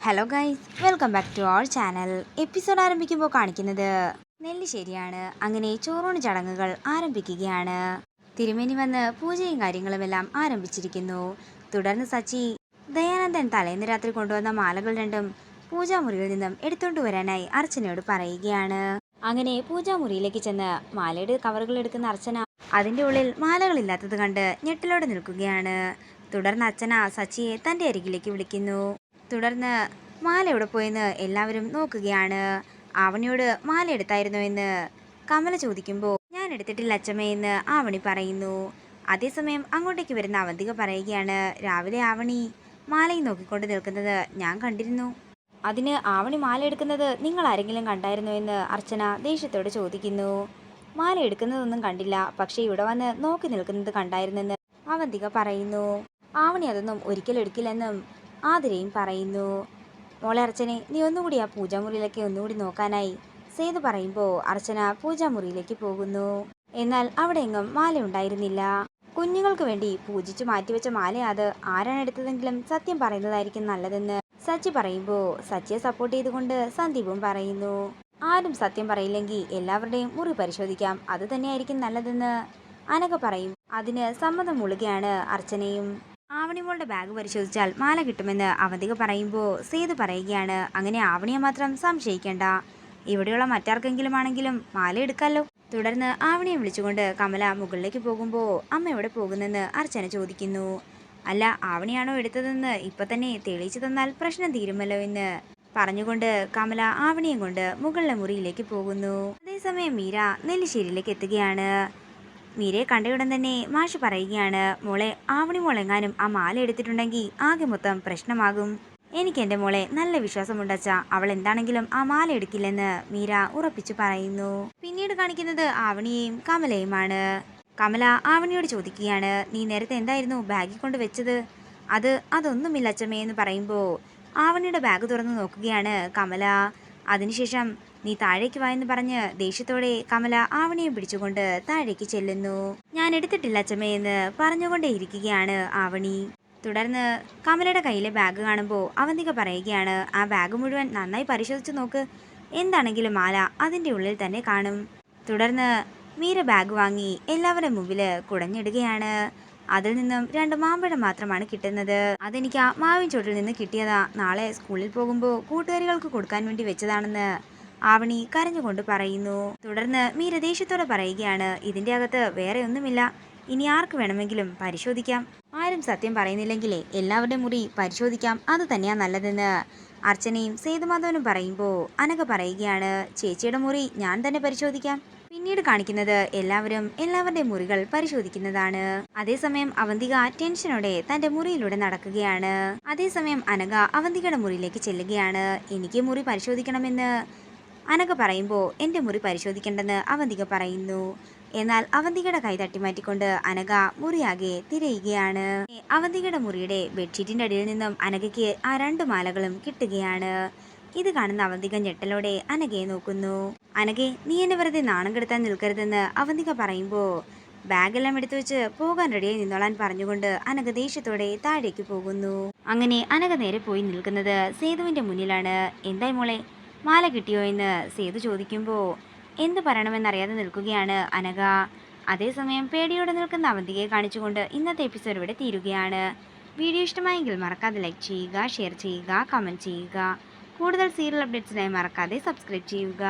Hello guys, welcome back to our channel. Episode ആരംഭിക്കുമ്പോൾ കാണിക്കുന്നത് നെല്ലിശ്ശേരിയാണ്. അങ്ങനെ ചോറൂണ് ചടങ്ങുകൾ ആരംഭിക്കുകയാണ്. തിരുമേനി വന്ന് പൂജയും കാര്യങ്ങളുമെല്ലാം ആരംഭിച്ചിരിക്കുന്നു. തുടർന്ന് സച്ചി ദയാനന്ദൻ തലേന്ന് രാത്രി കൊണ്ടുവന്ന മാലകൾ രണ്ടും പൂജാമുറിയിൽ നിന്നും എടുത്തുകൊണ്ട് വരാനായി അർച്ചനയോട് പറയുകയാണ്. അങ്ങനെ പൂജാമുറിയിലേക്ക് ചെന്ന് മാലയുടെ കവറുകൾ എടുക്കുന്ന അർച്ചന അതിൻ്റെ ഉള്ളിൽ മാലകളില്ലാത്തത് കണ്ട് ഞെട്ടലോടെ നിൽക്കുകയാണ്. തുടർന്ന് അർച്ചന സച്ചിയെ തൻ്റെ അരികിലേക്ക് വിളിക്കുന്നു. തുടർന്ന് മാല എവിടെ പോയെന്ന് എല്ലാവരും നോക്കുകയാണ്. ആവണിയോട് മാല എടുത്തായിരുന്നോ എന്ന് കമല ചോദിക്കുമ്പോൾ ഞാൻ എടുത്തിട്ടില്ല അച്ചമ്മയെന്ന് ആവണി പറയുന്നു. അതേസമയം അങ്ങോട്ടേക്ക് വരുന്ന അവന്തിക പറയുകയാണ്, രാവിലെ ആവണി മാലയും നോക്കിക്കൊണ്ട് നിൽക്കുന്നത് ഞാൻ കണ്ടിരുന്നു. അതിന് ആവണി മാല എടുക്കുന്നത് നിങ്ങൾ ആരെങ്കിലും കണ്ടായിരുന്നോ എന്ന് അർച്ചന ദേഷ്യത്തോടെ ചോദിക്കുന്നു. മാല എടുക്കുന്നതൊന്നും കണ്ടില്ല, പക്ഷേ ഇവിടെ വന്ന് നോക്കി നിൽക്കുന്നത് കണ്ടായിരുന്നെന്ന് അവന്തിക പറയുന്നു. ആവണി അതൊന്നും ഒരിക്കലും എടുക്കില്ലെന്നും ആതിരയും പറയുന്നു. മോളെ അർച്ചനെ, നീ ഒന്നുകൂടി ആ പൂജാമുറിയിലേക്ക് ഒന്നുകൂടി നോക്കാനായി സേതു പറയുമ്പോൾ അർച്ചന പൂജാമുറിയിലേക്ക് പോകുന്നു. എന്നാൽ അവിടെ എങ്ങും മാല ഉണ്ടായിരുന്നില്ല. കുഞ്ഞുങ്ങൾക്ക് വേണ്ടി പൂജിച്ചു മാറ്റിവെച്ച മാല അത് ആരാണ് എടുത്തതെങ്കിലും സത്യം പറയുന്നതായിരിക്കും നല്ലതെന്ന് സച്ചി പറയുമ്പോൾ സച്ചിയെ സപ്പോർട്ട് ചെയ്തുകൊണ്ട് സന്ദീപും പറയുന്നു. ആരും സത്യം പറയില്ലെങ്കിൽ എല്ലാവരുടെയും മുറി പരിശോധിക്കാം, അത് തന്നെയായിരിക്കും നല്ലതെന്ന് അനഘ പറയും. അതിന് സമ്മതം മുളുകയാണ് അർച്ചനയും. ആവണിമോളുടെ ബാഗ് പരിശോധിച്ചാൽ മാല കിട്ടുമെന്ന് അവന്തിക പറയുമ്പോൾ സേതു പറയുകയാണ്, അങ്ങനെ ആവണിയെ മാത്രം സംശയിക്കേണ്ട, ഇവിടെയുള്ള മറ്റാർക്കെങ്കിലും ആണെങ്കിലും മാല എടുക്കാമല്ലോ. തുടർന്ന് ആവണിയെ വിളിച്ചുകൊണ്ട് കമല മുകളിലേക്ക് പോകുമ്പോൾ അമ്മ എവിടെ പോകുന്നെന്ന് അർച്ചന ചോദിക്കുന്നു. അല്ല, ആവണിയാണോ എടുത്തതെന്ന് ഇപ്പൊ തന്നെ തെളിയിച്ചു തന്നാൽ പ്രശ്നം തീരുമല്ലോ എന്ന് പറഞ്ഞുകൊണ്ട് കമല ആവണിയും കൊണ്ട് മുകളിലെ മുറിയിലേക്ക് പോകുന്നു. അതേസമയം മീര നെല്ലിശ്ശേരിയിലേക്ക് എത്തുകയാണ്. മീരയെ കണ്ടയുടൻ തന്നെ മാഷ് പറയുകയാണ്, മോളെ ആവണി മോളെങ്ങാനും ആ മാല എടുത്തിട്ടുണ്ടെങ്കിൽ ആകെ മൊത്തം പ്രശ്നമാകും. എനിക്ക് എൻ്റെ മോളെ നല്ല വിശ്വാസമുണ്ടച്ച, അവൾ എന്താണെങ്കിലും ആ മാല എടുക്കില്ലെന്ന് മീര ഉറപ്പിച്ചു പറയുന്നു. പിന്നീട് കാണിക്കുന്നത് ആവണിയെയും കമലയുമാണ്. കമല ആവണിയോട് ചോദിക്കുകയാണ്, നീ നേരത്തെ എന്തായിരുന്നു ബാഗിൽ കൊണ്ട് വെച്ചത്? അതൊന്നുമില്ല അച്ചമ്മേ എന്ന് പറയുമ്പോൾ ആവണിയുടെ ബാഗ് തുറന്നു നോക്കുകയാണ് കമല. അതിനുശേഷം നീ താഴേക്ക് വായെന്ന് പറഞ്ഞ് ദേഷ്യത്തോടെ കമല ആവണിയെ പിടിച്ചുകൊണ്ട് താഴേക്ക് ചെല്ലുന്നു. ഞാൻ എടുത്തിട്ടില്ല അച്ചമ്മയെന്ന് പറഞ്ഞുകൊണ്ടേയിരിക്കുകയാണ് ആവണി. തുടർന്ന് കമലയുടെ കയ്യിലെ ബാഗ് കാണുമ്പോൾ അവന്തിക പറയുകയാണ്, ആ ബാഗ് മുഴുവൻ നന്നായി പരിശോധിച്ചു നോക്ക്, എന്താണെങ്കിലും മാല അതിൻ്റെ ഉള്ളിൽ തന്നെ കാണും. തുടർന്ന് മീര ബാഗ് വാങ്ങി എല്ലാവരുടെ മുമ്പിൽ കുടഞ്ഞിടുകയാണ്. അതിൽ നിന്നും 2 മാമ്പഴം മാത്രമാണ് കിട്ടുന്നത്. അതെനിക്ക് ആ മാവിൻ ചോട്ടിൽ നിന്ന് കിട്ടിയതാ, നാളെ സ്കൂളിൽ പോകുമ്പോൾ കൂട്ടുകാരികൾക്ക് കൊടുക്കാൻ വേണ്ടി വെച്ചതാണെന്ന് ആവണി കരഞ്ഞുകൊണ്ട് പറയുന്നു. തുടർന്ന് മീര ദേഷ്യത്തോടെ പറയുകയാണ്, ഇതിൻ്റെ അകത്ത് വേറെ ഒന്നുമില്ല, ഇനി ആർക്ക് വേണമെങ്കിലും പരിശോധിക്കാം, ആരും സത്യം പറയുന്നില്ലെങ്കിലേ എല്ലാവരുടെ മുറി പരിശോധിക്കാം, അത് തന്നെയാ നല്ലതെന്ന് അർച്ചനയും സേതുമാധവനും പറയുമ്പോൾ അനഘ പറയുകയാണ്, ചേച്ചിയുടെ മുറി ഞാൻ തന്നെ പരിശോധിക്കാം. പിന്നീട് കാണിക്കുന്നത് എല്ലാവരും എല്ലാവരുടെ മുറികൾ പരിശോധിക്കുന്നതാണ്. അതേസമയം അവന്തിക ടെൻഷനോടെ തന്റെ മുറിയിലൂടെ നടക്കുകയാണ്. അതേസമയം അനഘ അവന്തികയുടെ മുറിയിലേക്ക് ചെല്ലുകയാണ്. എനിക്ക് മുറി പരിശോധിക്കണമെന്ന് അനഘ പറയുമ്പോൾ എൻ്റെ മുറി പരിശോധിക്കേണ്ടെന്ന് അവന്തിക പറയുന്നു. എന്നാൽ അവന്തികയുടെ കൈ തട്ടിമാറ്റിക്കൊണ്ട് അനഘ മുറിയാകെ തിരയുകയാണ്. അവന്തികയുടെ മുറിയുടെ ബെഡ്ഷീറ്റിന്റെ അടിയിൽ നിന്നും അനഘയ്ക്ക് ആ 2 മാലകളും കിട്ടുകയാണ്. ഇത് കാണുന്ന അവന്തിക ഞെട്ടലോടെ അനഘയെ നോക്കുന്നു. അനഘെ, നീ എന്നെ വെറുതെ നാണം കെടുത്താൻ നിൽക്കരുതെന്ന് അവന്തിക പറയുമ്പോൾ ബാഗെല്ലാം എടുത്തു വെച്ച് പോകാൻ റെഡിയായി നിന്നോളാൻ പറഞ്ഞുകൊണ്ട് അനഘ ദേഷ്യത്തോടെ താഴേക്ക് പോകുന്നു. അങ്ങനെ അനഘ നേരെ പോയി നിൽക്കുന്നത് സേതുവിന്റെ മുന്നിലാണ്. എന്തായി മോളെ, മാല കിട്ടിയോ എന്ന് സേതു ചോദിക്കുമ്പോൾ എന്ത് പറയണമെന്നറിയാതെ നിൽക്കുകയാണ് അനഘ. അതേസമയം പേടിയോടെ നിൽക്കുന്ന അവന്തികയെ കാണിച്ചുകൊണ്ട് ഇന്നത്തെ എപ്പിസോഡ് ഇവിടെ തീരുകയാണ്. വീഡിയോ ഇഷ്ടമായെങ്കിൽ മറക്കാതെ ലൈക്ക് ചെയ്യുക, ഷെയർ ചെയ്യുക, കമൻറ്റ് ചെയ്യുക. കൂടുതൽ സീരിയൽ അപ്ഡേറ്റ്സിനായി മറക്കാതെ സബ്സ്ക്രൈബ് ചെയ്യുക.